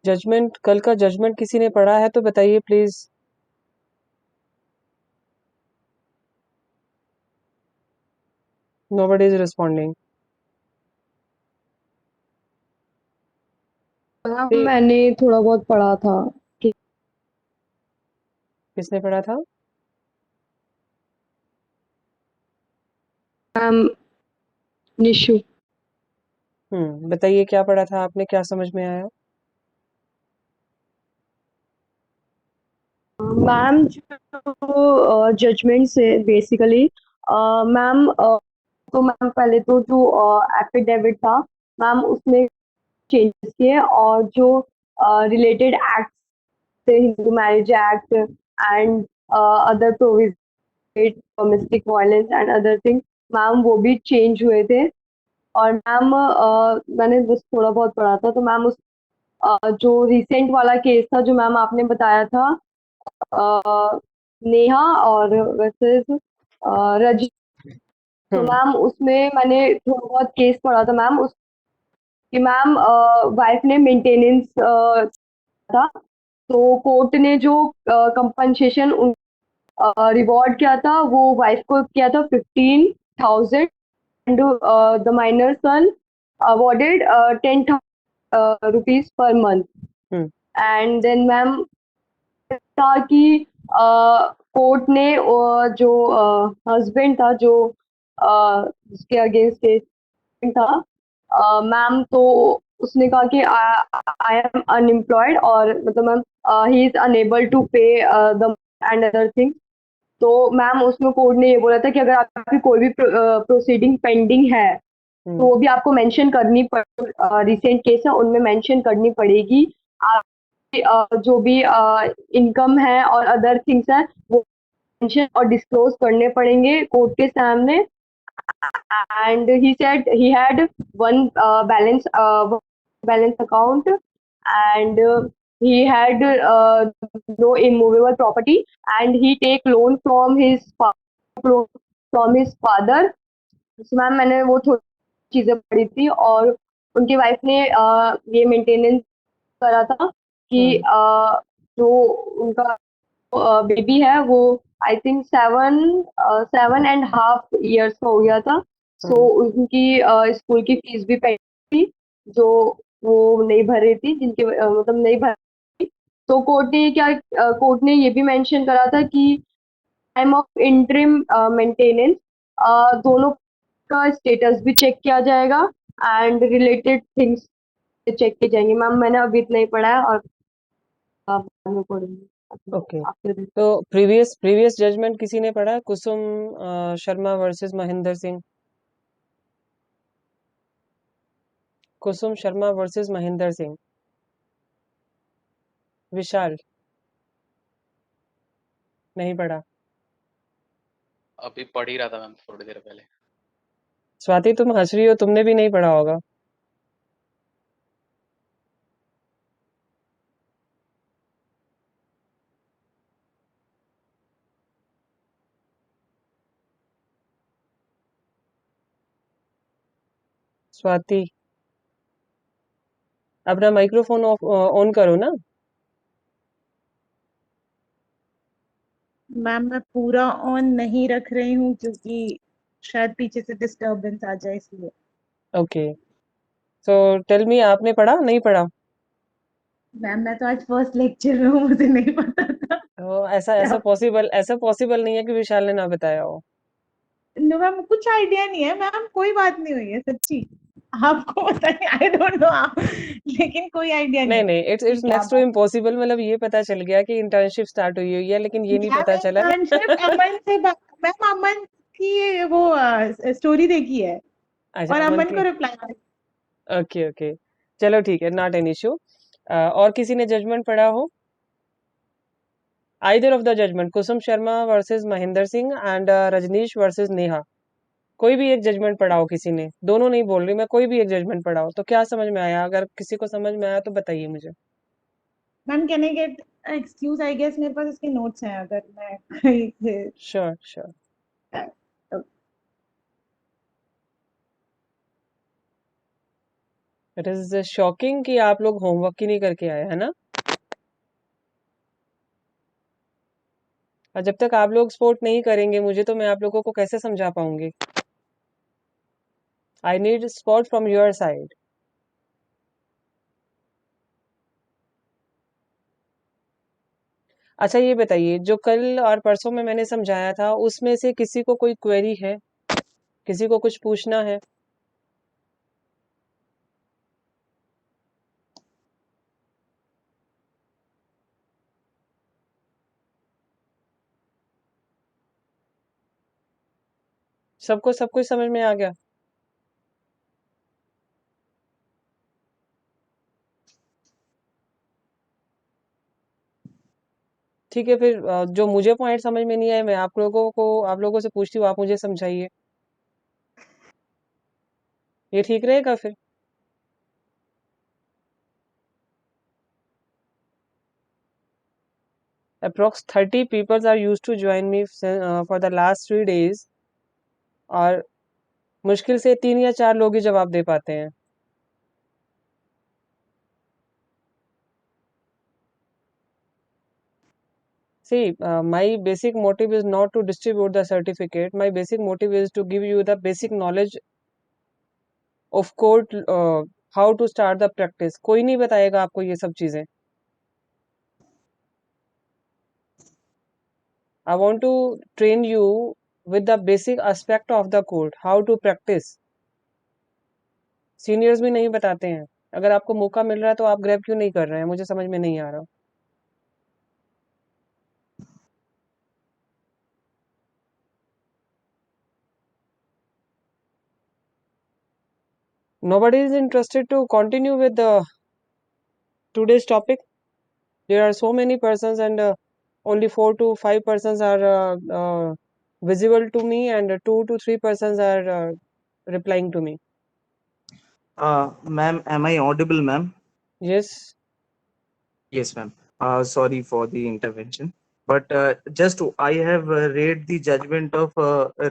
Judgement, कल का judgement किसी ने पढ़ा है तो बताइए प्लीज। Nobody is responding. मैंने थोड़ा बहुत पढ़ा था कि किसने पढ़ा था? मैम निशु। बताइए क्या पढ़ा था आपने, क्या समझ में आया? मैम जो जजमेंट से बेसिकली मैम तो मैम पहले तो जो एफिडेविट था मैम उसमें चेंजेस किए और जो रिलेटेड एक्ट थे Hindu marriage act and other provision domestic violence and other thing ma'am वो भी चेंज हुए थे। और मैम मैंने बस थोड़ा बहुत पढ़ा था तो मैम उस जो रिसेंट वाला केस था जो मैम आपने बताया था नेहा और वर्सेस रजनी। तो हम्म। मैम उसमें मैंने थोड़ा बहुत केस पढ़ा था मैम उस कि मैम वाइफ ने मेंटेनेंस था तो कोर्ट ने जो कंपनसेशन रिवॉर्ड किया था वो वाइफ को किया था 15,000 and the minor son awarded 10,000 rupees per month. Hmm. And then ma'am था कि कोर्ट ने जो हस्बैंड था जो जिसके अगेंस्ट केस था मैम तो उसने कहा कि आई एम अनएम्प्लॉयड और मतलब ma'am he is unable to pay the and other thing. तो मैम उसमें कोर्ट ने ये बोला था कि अगर आपकी कोई भी प्रोसीडिंग पेंडिंग है तो हम्म। वो भी आपको मेंशन करनी पड़ रिसेंट केस है उनमें मेंशन करनी पड़ेगी। आप जो भी इनकम है और अदर थिंग्स है वो मेंशन और डिस्क्लोज करने पड़ेंगे कोर्ट के सामने। And he said he had one balance account and he had no immovable property and he take loan from his father। तो मैम मैंने वो थोड़ी चीजें पढ़ी थी और उनकी वाइफ ने ये मेंटेनेंस करा था कि हम्म। जो उनका बेबी है वो आई थिंक 7.5 years का हो गया था। सो हम्म। उनकी स्कूल की फीस भी पेंडिंग थी जो वो नहीं भर रही थी जिनके मतलब नहीं भर रही थी। तो कोर्ट ने ये भी मेंशन करा था कि टाइम ऑफ इंटरिम मेंटेनेंस दोनों का स्टेटस भी चेक किया जाएगा एंड रिलेटेड थिंग्स चेक किए जाएंगे। मैम मैंने अभी इतना ही पढ़ा है और बाद में पढ़ूंगी ओके। आफ्टर। तो प्रीवियस प्रीवियस जजमेंट किसी ने पढ़ा? कुसुम शर्मा वर्सेस महेंद्र सिंह। कुसुम शर्मा वर्सेस महेंद्र सिंह। विशाल, नहीं पढ़ा? अभी पढ़ ही रहा था मैम थोड़ी देर पहले। स्वाति तुम हंस रही हो, तुमने भी नहीं पढ़ा होगा। स्वाति, अपना माइक्रोफोन ऑन करो ना। मैम मैं पूरा ऑन नहीं रख रही हूँ क्योंकि शायद पीछे से डिस्टरबेंस आ जाए इसलिए। ओके, सो टेल मी, आपने पढ़ा नहीं पढ़ा? मैम मैं तो आज फर्स्ट लेक्चर में हूँ, मुझे नहीं पता था। तो ऐसा क्या? ऐसा पॉसिबल नहीं है कि विशाल ने ना बताया हो। नो मैम कुछ आइडिया नहीं है मैम, कोई बात नहीं हुई है सच्ची। आपको बताइए, आई डोंट नो लेकिन कोई आइडिया नहीं नहीं है नहीं, इट्स कि इट्स क्या नेक्स्ट टू बात। इम्पॉसिबल, मतलब ये पता चल गया कि इंटर्नशिप स्टार्ट हुई है, लेकिन ये नहीं मैम पता चला कि इंटर्नशिप अमन से मैम अमन की वो स्टोरी देखी है अच्छा, और अमन अमन की। को रिप्लाई। ओके ओके, चलो ठीक है, नॉट एन इश्यू। और किसी ने जजमेंट पढ़ा हो? Either of the judgment, Kusum Sharma versus Mahendra Singh and Rajnish versus Neha. कोई भी एक जजमेंट पढ़ा हो किसी ने, दोनों नहीं बोल रही मैं, कोई भी एक जजमेंट पढ़ा हो तो क्या समझ में आया? अगर किसी को समझ में आया तो बताइए मुझे। Ma'am can I get excuse, I guess मेरे पास इसके नोट्स हैं अगर मैं कहीं से। Sure sure. It is shocking कि आप लोग होमवर्क ही नहीं करके आए, है ना? और जब तक आप लोग सपोर्ट नहीं करेंगे मुझे, तो मैं आप लोगों को कैसे समझा पाऊंगी? I need support from your side. अच्छा ये बताइए, जो कल और परसों में मैंने समझाया था, उसमें से किसी को कोई क्वेरी है? किसी को कुछ पूछना है? सबको सब कुछ समझ में आ गया? ठीक है, फिर जो मुझे पॉइंट समझ में नहीं आए, मैं आप लोगों से पूछती हूँ, आप मुझे समझाइए। ये ठीक रहेगा फिर? Approx 30 people are used to join me for the last 3 days, और मुश्किल से 3 या 4 लोग ही जवाब दे पाते हैं। See, my basic motive is not to distribute the certificate. My basic motive is to give you the basic knowledge of court, how to start the practice. कोई नहीं बताएगा आपको ये सब चीजें। I want to train you with the basic aspect of the court, how to practice. Seniors भी नहीं बताते हैं। अगर आपको मौका मिल रहा है तो आप ग्रैब क्यों नहीं कर रहे हैं? मुझे समझ में नहीं आ रहा। Nobody is interested to continue with the today's topic. There are so many persons, and only 4 to 5 persons are visible to me, and 2 to 3 persons are replying to me. Ma'am, am I audible, ma'am? Yes. Yes, ma'am. Sorry for the intervention. But just I have read the judgment of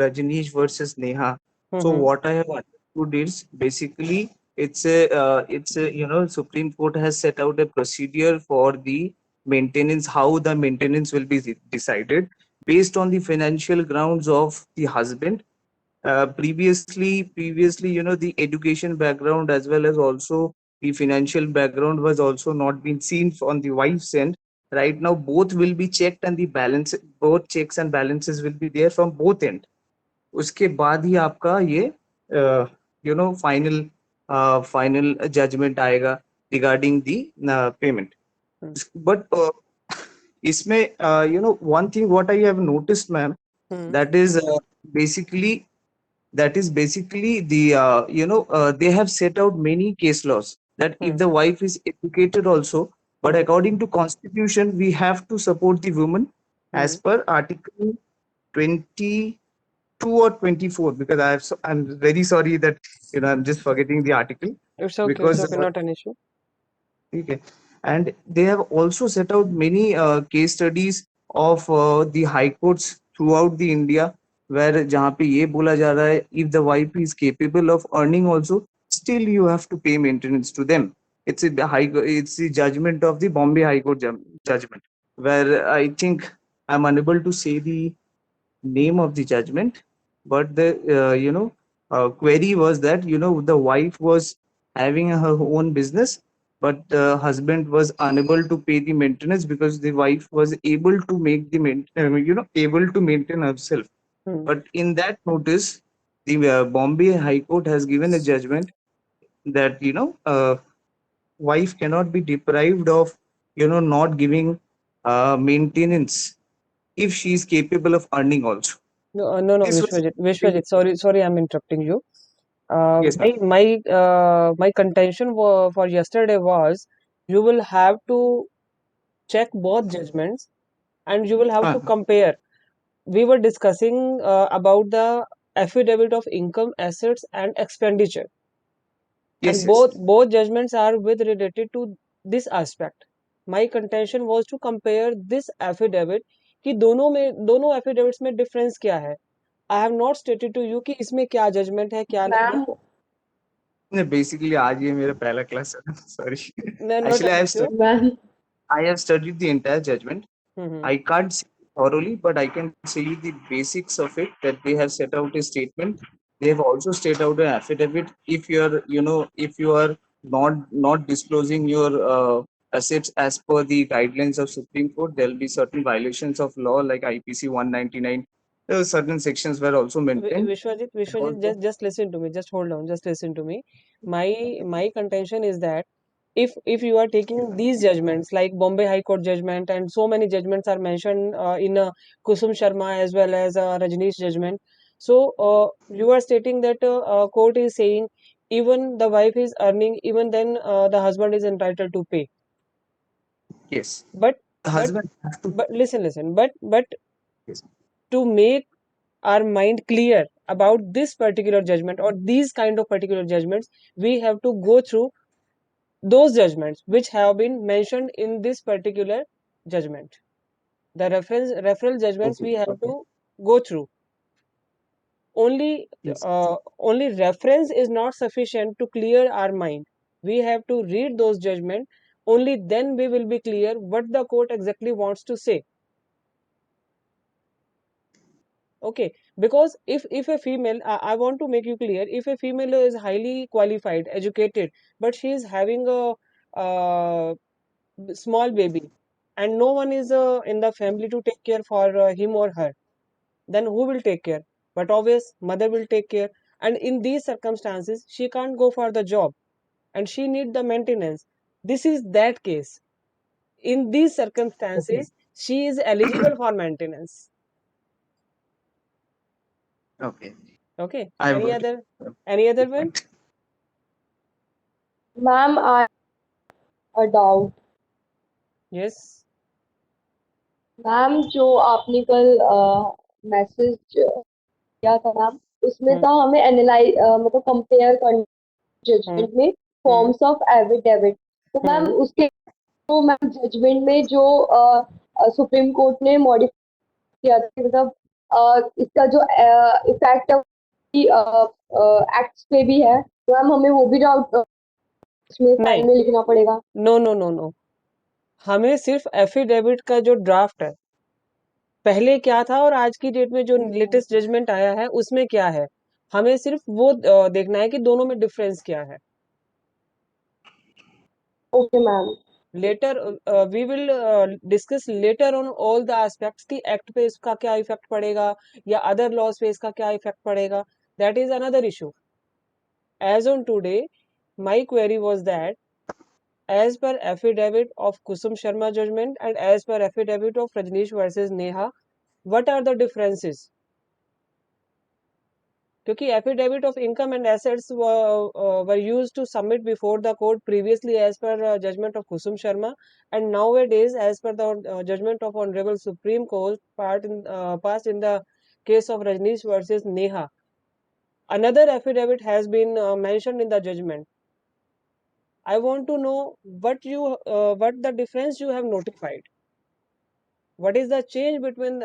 Rajneesh versus Neha. So Mm-hmm. what I have understood is basically it's a Supreme Court has set out a procedure for the maintenance, how the maintenance will be decided based on the financial grounds of the husband. Previously, the education background as well as also the financial background was also not been seen on the wife's end. Right now both will be checked and the balance, both checks and balances will be there from both end. उसके बाद ही आपका ये final judgement आएगा regarding the payment. But इसमें one thing what I have noticed, ma'am, Hmm. that is basically the they have set out many case laws that if the wife is educated also, but according to constitution we have to support the woman as per article 22 or 24, because I'm very sorry that I'm just forgetting the article It's okay. It's because okay. Not an issue. okay. And they have also set out many case studies of the high courts throughout the India, where जहाँ पे ये बोला जा रहा है, if the wife is capable of earning also, still you have to pay maintenance to them. It's the judgment of the Bombay High Court judgment, where I think I'm unable to say the name of the judgment, but the query was that the wife was having her own business, but the husband was unable to pay the maintenance because the wife was able to make the able to maintain herself. But in that notice, the Bombay High Court has given a judgment that wife cannot be deprived of not giving maintenance if she is capable of earning also. No, This was Vishwajit. Sorry, I'm interrupting you. yes, My ma'am. my contention for yesterday was, you will have to check both judgments, and you will have to compare. We were discussing about the affidavit of income, assets, and expenditure, Yes, and yes. both judgments are with related to this aspect. My contention was to compare this affidavit कि दोनों affidavits में difference क्या है. I have not stated to you कि इसमें क्या judgment है क्या नहीं है. मैम Basically, आज ये मेरा पहला class है. Sorry. No, not Actually, an issue. Ma'am I have studied the entire judgment. Mm-hmm. I can't say thoroughly, but I can say you the basics of it, that they have set out a statement. They have also set out an affidavit. If you are, if you are not disclosing your assets as per the guidelines of Supreme Court, there will be certain violations of law like IPC 199. There are certain sections were also maintained. Vishwajit, And also, just listen to me. Just hold on. Just listen to me. My contention is that if you are taking these judgments like Bombay High Court judgment and so many judgments are mentioned in Kusum Sharma as well as Rajneesh judgment. So you are stating that court is saying even the wife is earning, even then the husband is entitled to pay. yes, But the but husband has to. but listen. But Yes. to make our mind clear about this particular judgment or these kind of particular judgments, we have to go through those judgments which have been mentioned in this particular judgment. The referral judgments Okay. we have Okay. to go through. Only Yes. only reference is not sufficient to clear our mind. We have to read those judgments. Only then we will be clear what the court exactly wants to say. Okay, because if a female, I want to make you clear, if a female is highly qualified, educated, but she is having a small baby, and no one is in the family to take care for him or her, then who will take care? But obvious, mother will take care. And in these circumstances, she can't go for the job, and she need the maintenance. This is that case. In these Okay. circumstances, she is eligible for maintenance. Okay. Okay. I've got it. Any other Good one? point. Ma'am I a doubt Yes. Ma'am जो आपने कल message किया था ma'am उसमें Hmm. था हमें analyse मतलब compare करना Hmm. जजमेंट में Hmm. फॉर्म्स ऑफ एफिडेविट तो मैम Hmm. उसके तो मैम जजमेंट में जो सुप्रीम कोर्ट ने मॉडिफाई किया था कि मतलब इसका जो इफेक्ट एक्ट्स पे भी है तो मैम हमें वो भी डाउट उसमें नहीं, साइन में लिखना पड़ेगा नो, हमें सिर्फ एफिडेविट का जो ड्राफ्ट है, पहले क्या था और आज की डेट में जो लेटेस्ट जजमेंट आया है उसमें क्या है, हमें सिर्फ वो देखना है कि दोनों में डिफरेंस क्या है. Okay ma'am later we will discuss later on all the aspects कि एक्ट पे इसका क्या इफेक्ट पड़ेगा या अदर लॉज पे इसका क्या इफेक्ट पड़ेगा. That is another issue. As on today my query was that as per affidavit of Kusum Sharma judgment and as per affidavit of Rajneesh versus Neha, what are the differences? क्योंकि affidavit of income and assets were used to submit before the court previously as per judgment of Kusum Sharma, and nowadays as per the judgment of Honorable Supreme Court passed in the case of Rajneesh versus Neha. Another affidavit has been mentioned in the judgment. I want to know what the difference you have notified. What is the change between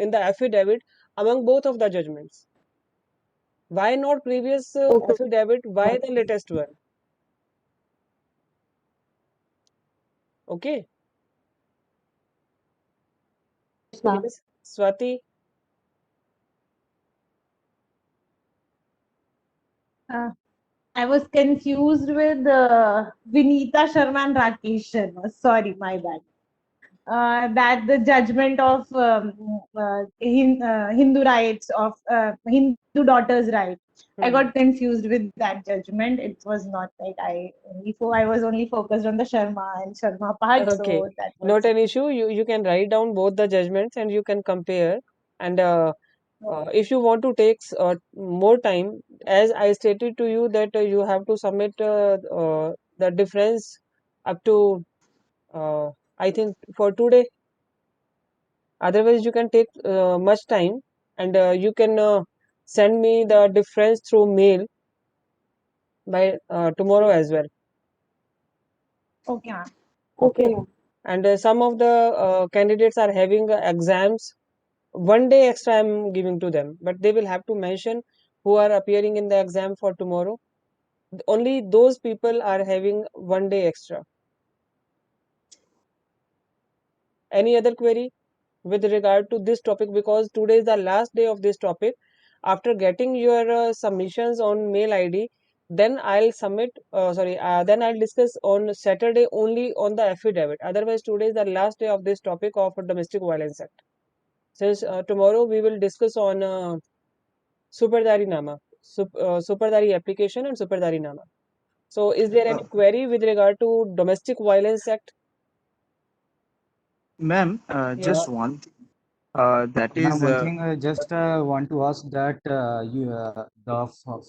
in the affidavit among both of the judgments? Why not previous okay affidavit? Why the latest one? Okay. Ma'am Yes. Swati. I was confused with Vinita Sharma and Rakesh Sharma. Sorry, my bad. That the judgment of Hindu rights of Hindu daughters' right. I Hmm. got confused with that judgment. It was not like I was only focused on the Sharma and Sharma part, Okay. so that was Not an issue. You can write down both the judgments and you can compare. And if you want to take more time, as I stated to you that you have to submit the difference up to I think for today. Otherwise, you can take much time, and you can send me the difference through mail by tomorrow as well. okay, ma'am. Okay Okay. Ma'am And some of the candidates are having exams. One day extra I'm giving to them, but they will have to mention who are appearing in the exam for tomorrow. Only those people are having 1 day extra. Any other query with regard to this topic? Because today is the last day of this topic. After getting your submissions on mail ID, then I'll then I'll discuss on Saturday only on the affidavit. Otherwise, today is the last day of this topic of Domestic Violence Act. Since tomorrow we will discuss on Superdari Nama, Superdari application and Superdari Nama. So, is there any query with regard to Domestic Violence Act? Ma'am, Yes. just one thing. That Ma'am, is, one thing I just want to ask that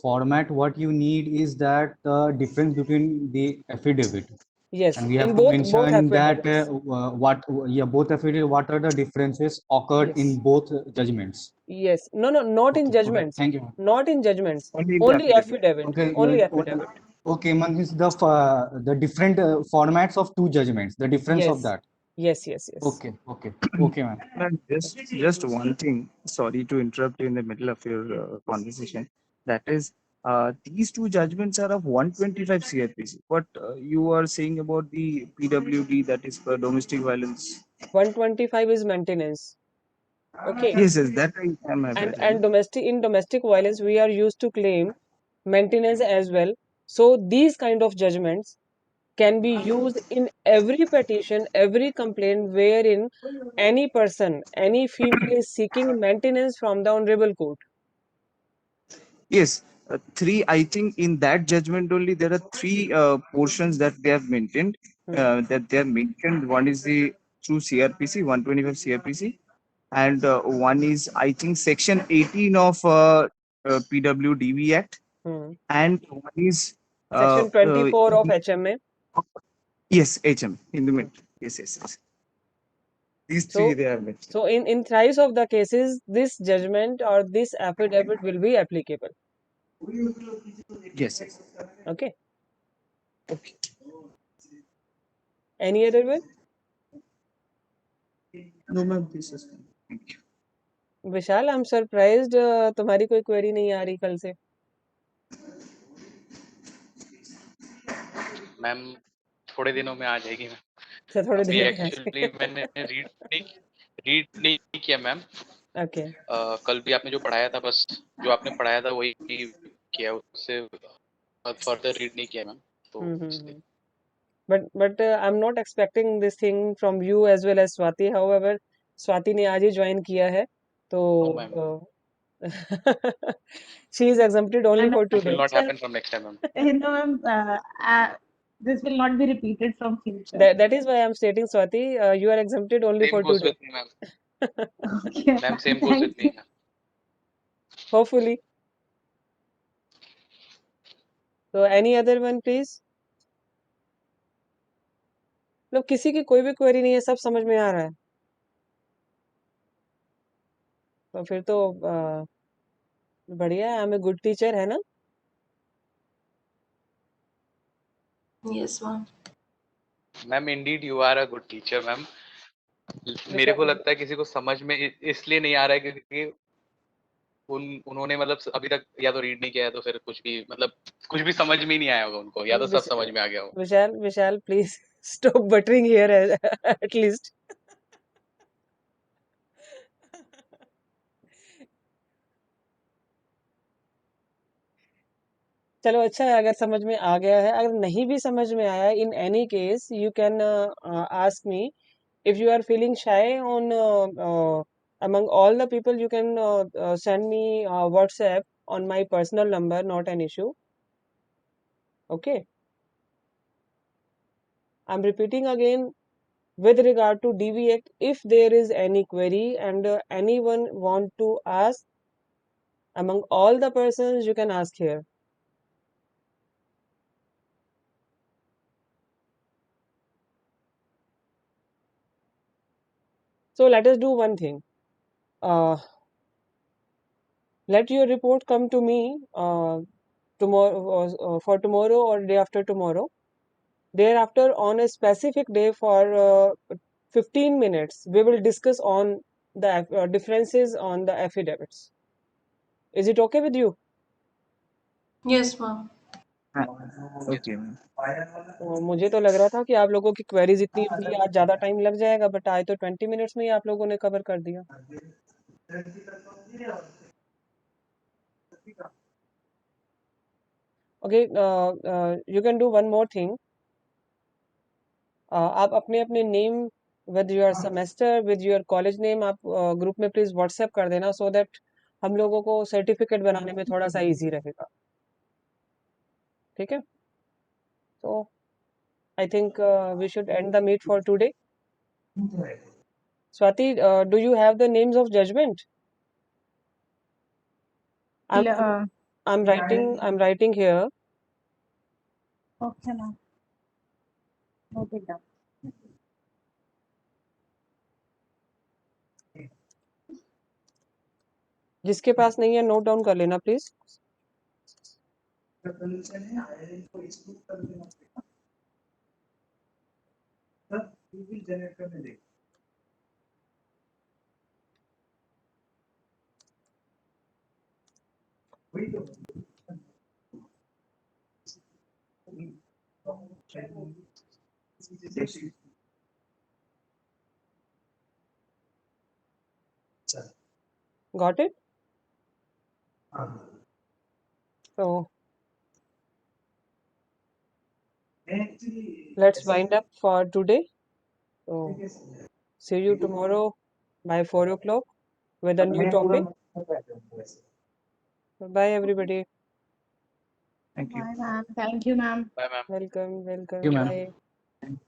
format what you need is that the difference between the affidavit, Yes, and we in have to both mention that affidavits. both affidavit what are the differences occurred Yes. in both judgments. Yes. No, no, not in Okay, judgments. thank you, ma'am. Not in judgments. only in the Only affidavit. affidavit. Okay, Only affidavit. okay, ma'am, is the different formats of two judgments, the difference of Yes. that. Yes, yes, yes. Okay, ma'am. Ma'am, just one thing. Sorry to interrupt you in the middle of your conversation. That is, these two judgments are of 125 CRPC. What you are saying about the PWD, that is for domestic violence? 125 is maintenance. Okay. Yes, yes, that I am aware. And domestic violence we are used to claim maintenance as well. So these kind of judgments can be used in every petition, every complaint wherein any person, any female is seeking maintenance from the honorable court. Yes, three. I think in that judgment only there are three portions that they have maintained. That they have mentioned. One is the through CRPC 125 CRPC, and one is I think Section 18 of PWDV Act, Hmm. and one is Section 24 of HMA. yes, HM in the middle. Yes, yes, yes. These three So, they have mentioned. so in thrice of the cases, this judgment or this affidavit will be applicable. Yes, yes. Okay. Okay. Any other one? No, ma'am. This is fine. Thank you. Vishal, I'm surprised तुम्हारी कोई query नहीं आ रही कल से. Ma'am थोड़े दिनों में आ जाएगी मैम. अच्छा, थोड़े अभी दिन में एक्चुअली मैंने रीड नहीं किया मैम. Okay. कल भी आपने जो पढ़ाया था बस जो आपने पढ़ाया था वही किया, उससे फर्दर रीड नहीं किया मैम. तो इसलिए But I'm not expecting this thing from you as well as Swati. However, Swati ने आज ही join किया है, no ma'am, तो she is exempted only And for it will today. not happen from next time ma'am. No, ma'am, this will not be repeated from future. That is why I'm stating, Swati, you are exempted only Same for goes today. with me ma'am. Okay. Ma'am, same goes with Thank me. you. Hopefully. So any other one, please? मतलब किसी की कोई भी query नहीं है, सब समझ में आ रहा है. तो फिर तो बढ़िया है. I am a good teacher, है ना? Yes, ma'am. Ma'am indeed you are a good teacher ma'am. मेरे को लगता है किसी को समझ में इसलिए नहीं आ रहा है क्योंकि उन्होंने मतलब अभी तक या तो रीड नहीं किया है तो फिर कुछ भी समझ में ही नहीं आया होगा उनको, या तो सब समझ में आ गया होगा. Vishal please stop buttering here at least. चलो अच्छा है अगर समझ में आ गया है. अगर नहीं भी समझ में आया, in any case you can ask me. if you are feeling shy on among all the people, you can send me WhatsApp on my personal number, not an issue. Okay. I'm repeating again, with regard to DV Act, if there is any query and anyone want to ask among all the persons, you can ask here. So let us do one thing. Let your report come to me tomorrow for tomorrow or day after tomorrow. Thereafter, on a specific day for 15 minutes, we will discuss on the differences on the affidavits. Is it okay with you? Yes, ma'am. Okay ma'am. तो मुझे तो लग रहा था कि आप लोगों की क्वेरीज इतनी होंगी, आज ज़्यादा टाइम लग जाएगा, बट आज तो 20 मिनट्स में ही आप लोगों ने कवर कर दिया। Okay, you can do one more thing. आप अपने अपने name with your semester with your college name आप ग्रुप में प्लीज व्हाट्सएप कर देना, सो दैट हम लोगों को सर्टिफिकेट बनाने में थोड़ा सा इजी रहेगा। ठीक है, तो I think we should end the meet for today. Swati, do you have the names of judgment? I'm Uh, I'm writing here. okay, ma'am. Note it down. जिसके पास नहीं है नोट डाउन कर लेना please. Got it? So let's wind up for today. So see you tomorrow by 4 o'clock with a new topic. Bye everybody. Thank you. Bye, ma'am. Thank you, ma'am. Bye, ma'am. Welcome, you, ma'am. bye.